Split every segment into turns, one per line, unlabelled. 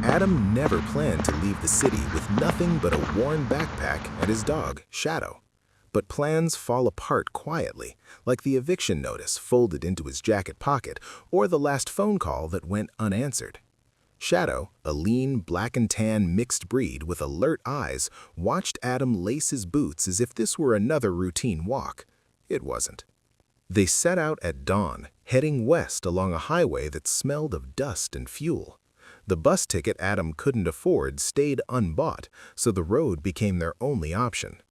Adam never planned to leave the city with nothing but a worn backpack and his dog, Shadow. But plans fall apart quietly, like the eviction notice folded into his jacket pocket or the last phone call that went unanswered. Shadow, a lean, black and tan mixed breed with alert eyes, watched Adam lace his boots as if this were another routine walk. It wasn't. They set out at dawn, heading west along a highway that smelled of dust and fuel. The bus ticket Adam couldn't afford stayed unbought, so the road became their only option.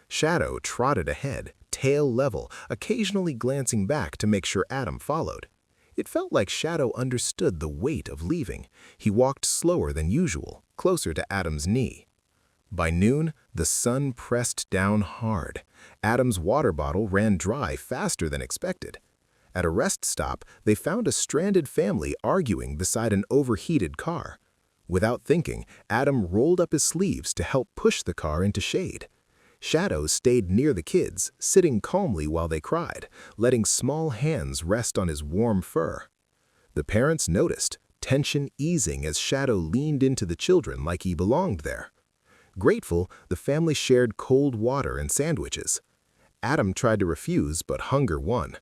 Shadow trotted ahead, tail level, occasionally glancing back to make sure Adam followed. It felt like Shadow understood the weight of leaving. He walked slower than usual, closer to Adam's knee. By noon, the sun pressed down hard. Adam's water bottle ran dry faster than expected. At a rest stop, they found a stranded family arguing beside an overheated car. Without thinking, Adam rolled up his sleeves to help push the car into shade. Shadow stayed near the kids, sitting calmly while they cried, letting small hands rest on his warm fur. The parents noticed, tension easing as Shadow leaned into the children like he belonged there. Grateful, the family shared cold water and sandwiches. Adam tried to refuse, but hunger won.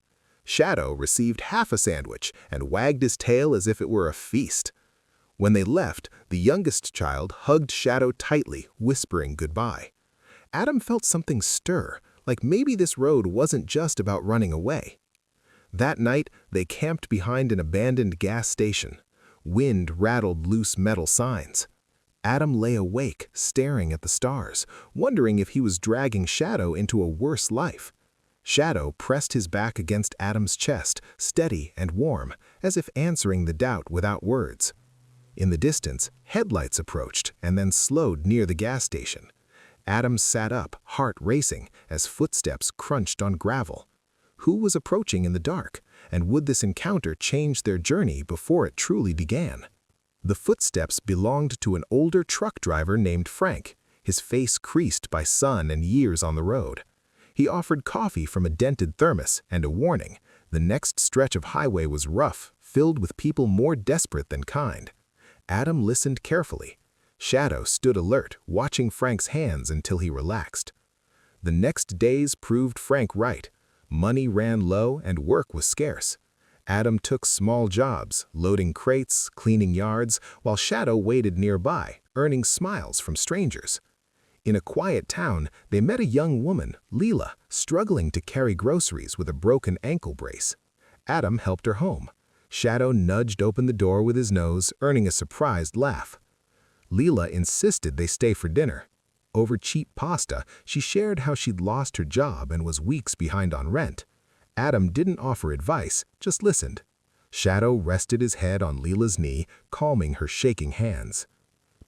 Shadow received half a sandwich and wagged his tail as if it were a feast. When they left, the youngest child hugged Shadow tightly, whispering goodbye. Adam felt something stir, like maybe this road wasn't just about running away. That night, they camped behind an abandoned gas station. Wind rattled loose metal signs. Adam lay awake, staring at the stars, wondering if he was dragging Shadow into a worse life. Shadow pressed his back against Adam's chest, steady and warm, as if answering the doubt without words. In the distance, headlights approached and then slowed near the gas station. Adam sat up, heart racing, as footsteps crunched on gravel. Who was approaching in the dark, and would this encounter change their journey before it truly began? The footsteps belonged to an older truck driver named Frank, his face creased by sun and years on the road. He offered coffee from a dented thermos and a warning. The next stretch of highway was rough, filled with people more desperate than kind. Adam listened carefully. Shadow stood alert, watching Frank's hands until he relaxed. The next days proved Frank right. Money ran low and work was scarce. Adam took small jobs, loading crates, cleaning yards, while Shadow waited nearby, earning smiles from strangers. In a quiet town, they met a young woman, Leela, struggling to carry groceries with a broken ankle brace. Adam helped her home. Shadow nudged open the door with his nose, earning a surprised laugh. Leela insisted they stay for dinner. Over cheap pasta, she shared how she'd lost her job and was weeks behind on rent. Adam didn't offer advice, just listened. Shadow rested his head on Leela's knee, calming her shaking hands.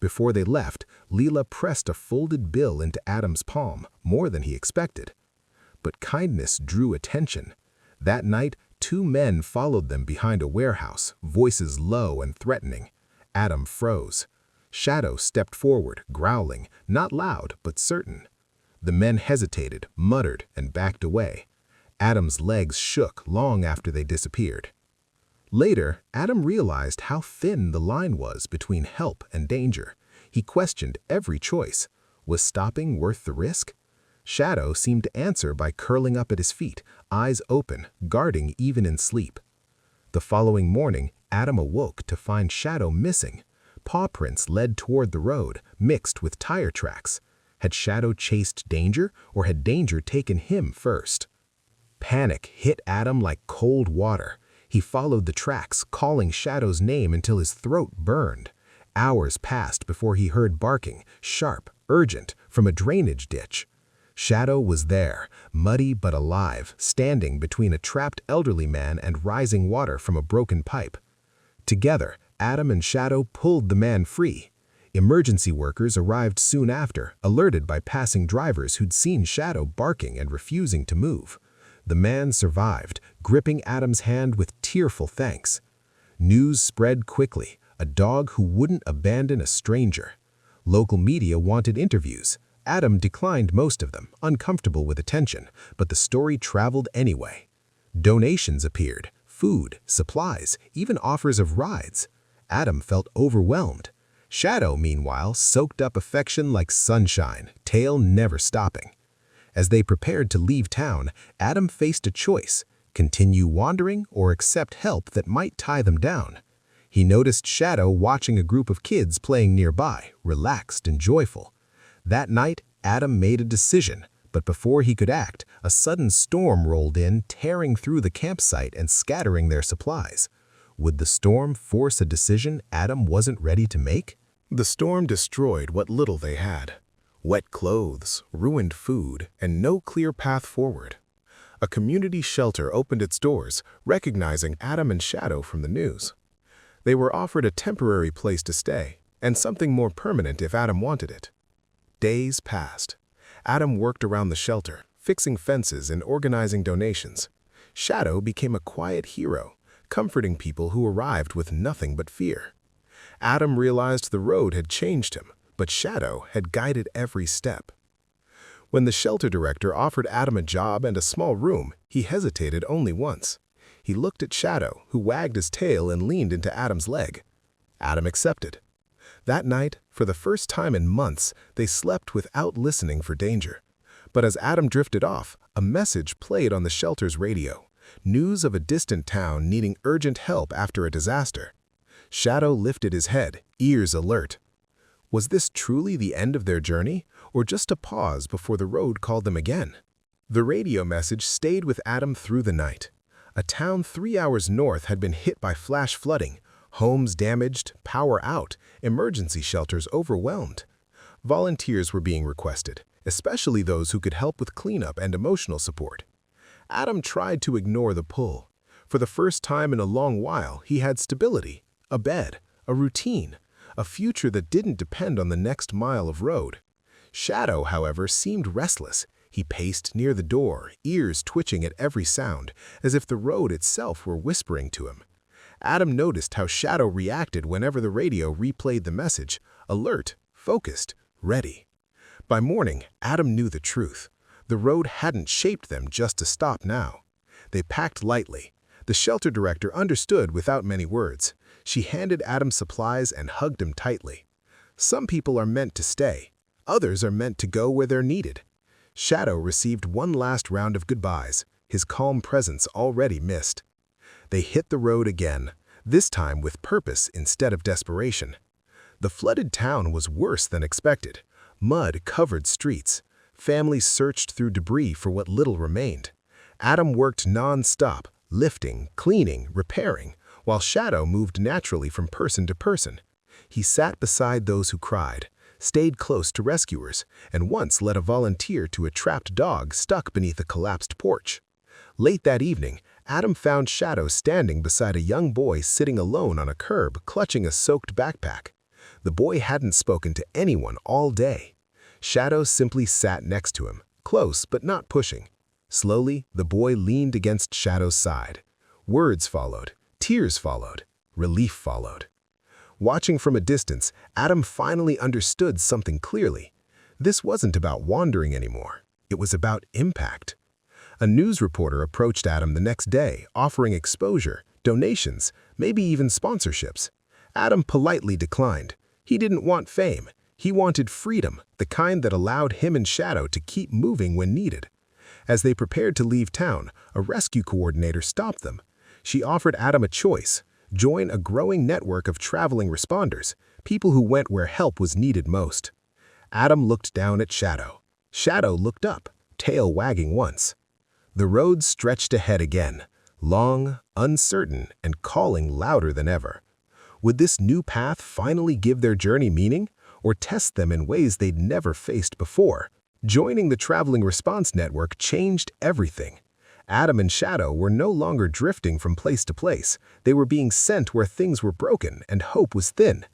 Before they left, Leela pressed a folded bill into Adam's palm, more than he expected. But kindness drew attention. That night, two men followed them behind a warehouse, voices low and threatening. Adam froze. Shadow stepped forward, growling, not loud but certain. The men hesitated, muttered, and backed away. Adam's legs shook long after they disappeared. Later, Adam realized how thin the line was between help and danger. He questioned every choice. Was stopping worth the risk? Shadow seemed to answer by curling up at his feet, eyes open, guarding even in sleep. The following morning, Adam awoke to find Shadow missing. Paw prints led toward the road, mixed with tire tracks. Had Shadow chased danger, or had danger taken him first? Panic hit Adam like cold water. He followed the tracks, calling Shadow's name until his throat burned. Hours passed before he heard barking, sharp, urgent, from a drainage ditch. Shadow was there, muddy but alive, standing between a trapped elderly man and rising water from a broken pipe. Together, Adam and Shadow pulled the man free. Emergency workers arrived soon after, alerted by passing drivers who'd seen Shadow barking and refusing to move. The man survived, gripping Adam's hand with tearful thanks. News spread quickly, a dog who wouldn't abandon a stranger. Local media wanted interviews. Adam declined most of them, uncomfortable with attention, but the story traveled anyway. Donations appeared, food, supplies, even offers of rides. Adam felt overwhelmed. Shadow, meanwhile, soaked up affection like sunshine, tail never stopping. As they prepared to leave town, Adam faced a choice: continue wandering or accept help that might tie them down. He noticed Shadow watching a group of kids playing nearby, relaxed and joyful. That night, Adam made a decision, but before he could act, a sudden storm rolled in, tearing through the campsite and scattering their supplies. Would the storm force a decision Adam wasn't ready to make? The storm destroyed what little they had. Wet clothes, ruined food, and no clear path forward. A community shelter opened its doors, recognizing Adam and Shadow from the news. They were offered a temporary place to stay, and something more permanent if Adam wanted it. Days passed. Adam worked around the shelter, fixing fences and organizing donations. Shadow became a quiet hero, comforting people who arrived with nothing but fear. Adam realized the road had changed him, but Shadow had guided every step. When the shelter director offered Adam a job and a small room, he hesitated only once. He looked at Shadow, who wagged his tail and leaned into Adam's leg. Adam accepted. That night, for the first time in months, they slept without listening for danger. But as Adam drifted off, a message played on the shelter's radio. News of a distant town needing urgent help after a disaster. Shadow lifted his head, ears alert. Was this truly the end of their journey, or just a pause before the road called them again? The radio message stayed with Adam through the night. A town 3 hours north had been hit by flash flooding, homes damaged, power out, emergency shelters overwhelmed. Volunteers were being requested, especially those who could help with cleanup and emotional support. Adam tried to ignore the pull. For the first time in a long while, he had stability, a bed, a routine, a future that didn't depend on the next mile of road. Shadow, however, seemed restless. He paced near the door, ears twitching at every sound, as if the road itself were whispering to him. Adam noticed how Shadow reacted whenever the radio replayed the message, alert, focused, ready. By morning, Adam knew the truth. The road hadn't shaped them just to stop now. They packed lightly. The shelter director understood without many words. She handed Adam supplies and hugged him tightly. Some people are meant to stay. Others are meant to go where they're needed. Shadow received one last round of goodbyes, his calm presence already missed. They hit the road again, this time with purpose instead of desperation. The flooded town was worse than expected. Mud covered streets. Families searched through debris for what little remained. Adam worked non-stop, lifting, cleaning, repairing, while Shadow moved naturally from person to person. He sat beside those who cried, stayed close to rescuers, and once led a volunteer to a trapped dog stuck beneath a collapsed porch. Late that evening, Adam found Shadow standing beside a young boy sitting alone on a curb, clutching a soaked backpack. The boy hadn't spoken to anyone all day. Shadow simply sat next to him, close but not pushing. Slowly, the boy leaned against Shadow's side. Words followed, tears followed, relief followed. Watching from a distance, Adam finally understood something clearly. This wasn't about wandering anymore. It was about impact. A news reporter approached Adam the next day, offering exposure, donations, maybe even sponsorships. Adam politely declined. He didn't want fame. He wanted freedom, the kind that allowed him and Shadow to keep moving when needed. As they prepared to leave town, a rescue coordinator stopped them. She offered Adam a choice: join a growing network of traveling responders, people who went where help was needed most. Adam looked down at Shadow. Shadow looked up, tail wagging once. The road stretched ahead again, long, uncertain, and calling louder than ever. Would this new path finally give their journey meaning, or test them in ways they'd never faced before? Joining the Traveling Response Network changed everything. Adam and Shadow were no longer drifting from place to place. They were being sent where things were broken and hope was thin.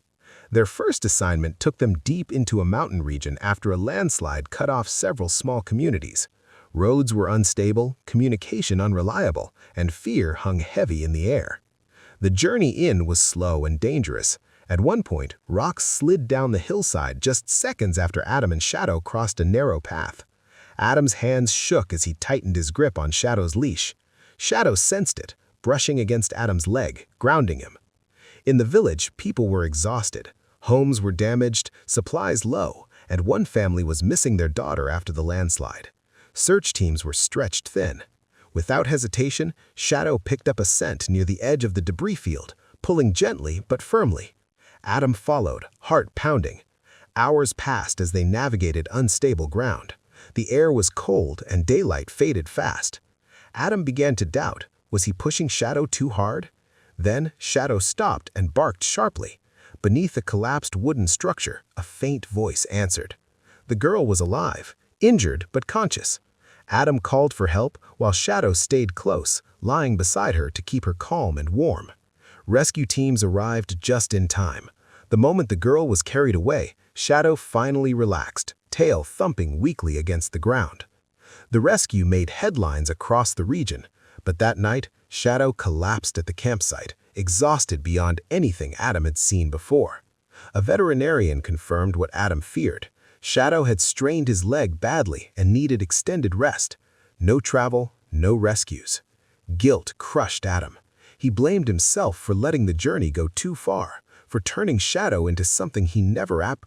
Their first assignment took them deep into a mountain region after a landslide cut off several small communities. Roads were unstable, communication unreliable, and fear hung heavy in the air. The journey in was slow and dangerous. At one point, rocks slid down the hillside just seconds after Adam and Shadow crossed a narrow path. Adam's hands shook as he tightened his grip on Shadow's leash. Shadow sensed it, brushing against Adam's leg, grounding him. In the village, people were exhausted. Homes were damaged, supplies low, and one family was missing their daughter after the landslide. Search teams were stretched thin. Without hesitation, Shadow picked up a scent near the edge of the debris field, pulling gently but firmly. Adam followed, heart pounding. Hours passed as they navigated unstable ground. The air was cold and daylight faded fast. Adam began to doubt, was he pushing Shadow too hard? Then Shadow stopped and barked sharply. Beneath a collapsed wooden structure, a faint voice answered. The girl was alive, injured but conscious. Adam called for help while Shadow stayed close, lying beside her to keep her calm and warm. Rescue teams arrived just in time. The moment the girl was carried away, Shadow finally relaxed, tail thumping weakly against the ground. The rescue made headlines across the region, but that night, Shadow collapsed at the campsite, exhausted beyond anything Adam had seen before. A veterinarian confirmed what Adam feared. Shadow had strained his leg badly and needed extended rest. No travel, no rescues. Guilt crushed Adam. He blamed himself for letting the journey go too far, for turning Shadow into something he never